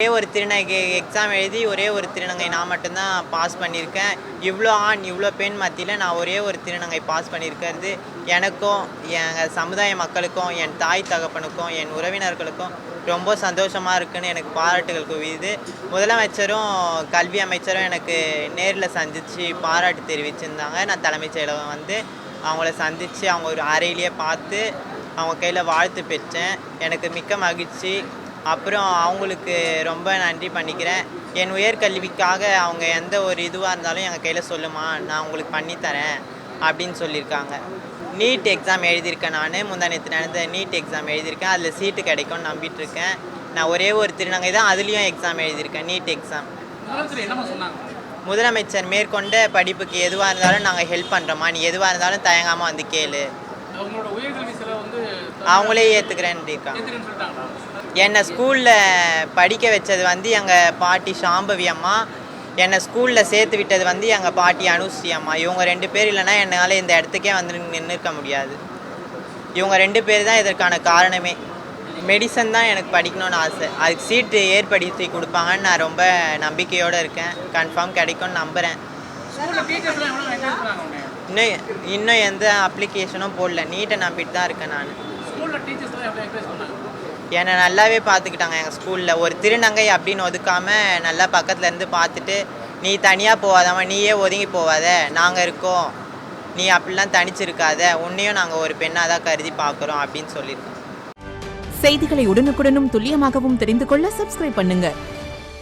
ஒரே ஒரு திருநங்கை எக்ஸாம் எழுதி ஒரே ஒரு திருநங்கை நான் மட்டும்தான் பாஸ் பண்ணியிருக்கேன். இவ்வளோ ஆண் இவ்வளோ பெண் மத்தியில் நான் ஒரே ஒரு திருநங்கை பாஸ் பண்ணியிருக்கிறது எனக்கும் எங்கள் சமுதாய மக்களுக்கும் என் தாய் தகப்பனுக்கும் என் உறவினர்களுக்கும் ரொம்ப சந்தோஷமாக இருக்குன்னு எனக்கு பாராட்டுகள் குவியுது. முதலமைச்சரும் கல்வி அமைச்சரும் எனக்கு நேரில் சந்தித்து பாராட்டு தெரிவிச்சிருந்தாங்க. நான் தலைமைச் செயலகம் வந்து அவங்கள சந்தித்து அவங்க ஒரு அறையிலேயே பார்த்து அவங்க கையில் வாழ்த்து பெற்றேன். எனக்கு மிக்க மகிழ்ச்சி. அப்புறம் அவங்களுக்கு ரொம்ப நன்றி பண்ணிக்கிறேன். என் உயர்கல்விக்காக அவங்க எந்த ஒரு இதுவாக இருந்தாலும் எங்கள் கையில் சொல்லுமா, நான் உங்களுக்கு பண்ணித்தரேன் அப்படின்னு சொல்லியிருக்காங்க. நீட் எக்ஸாம் எழுதியிருக்கேன். நான் முந்தானேத்து நடந்த நீட் எக்ஸாம் எழுதியிருக்கேன். அதில் சீட்டு கிடைக்கும்னு நம்பிட்டுருக்கேன். நான் ஒரே ஒரு திருநங்கை தான் அதுலேயும் எக்ஸாம் எழுதியிருக்கேன், நீட் எக்ஸாம். முதலமைச்சர் மேற்கொண்ட படிப்புக்கு எதுவாக இருந்தாலும் நாங்கள் ஹெல்ப் பண்ணுறோமா, நீ எதுவாக இருந்தாலும் தயங்காமல் வந்து கேளு, அவங்களே ஏற்றுக்கிறேன்னு இருக்காங்க. என்னை ஸ்கூலில் படிக்க வச்சது வந்து எங்கள் பாட்டி சாம்பவி அம்மா, என்னை ஸ்கூலில் சேர்த்து விட்டது வந்து எங்கள் பாட்டி அனுஸ்ரீ அம்மா. இவங்க 2 பேர் இல்லைன்னா என்னால் இந்த இடத்துக்கே வந்து நின்றுக்க முடியாது. இவங்க 2 பேர் தான் இதற்கான காரணமே. மெடிசன் தான் எனக்கு படிக்கணும்னு ஆசை. அதுக்கு சீட்டு ஏற்படுத்தி கொடுப்பாங்கன்னு நான் ரொம்ப நம்பிக்கையோடு இருக்கேன். கன்ஃபார்ம் கிடைக்கும்னு நம்புகிறேன். இன்னும் எந்த அப்ளிகேஷனும் போடல. நீட்டை நம்பிட்டு தான் இருக்கேன் நான். என்னை நல்லாவே பார்த்துக்கிட்டாங்க எங்கள் ஸ்கூலில். ஒரு திருநங்கை அப்படின்னு ஒதுக்காமல் நல்லா பக்கத்துலேருந்து பார்த்துட்டு, நீ தனியாக போகாதம்மா, நீயே ஒதுங்கி போகாத, நாங்கள் இருக்கோம், நீ அப்படிலாம் தனிச்சிருக்காத, உன்னையும் நாங்கள் ஒரு பெண்ணாக தான் கருதி பார்க்குறோம் அப்படின்னு சொல்லியிருக்கோம். செய்திகளை உடனுக்குடனும் துல்லியமாகவும் தெரிந்து கொள்ள சப்ஸ்கிரைப் பண்ணுங்க.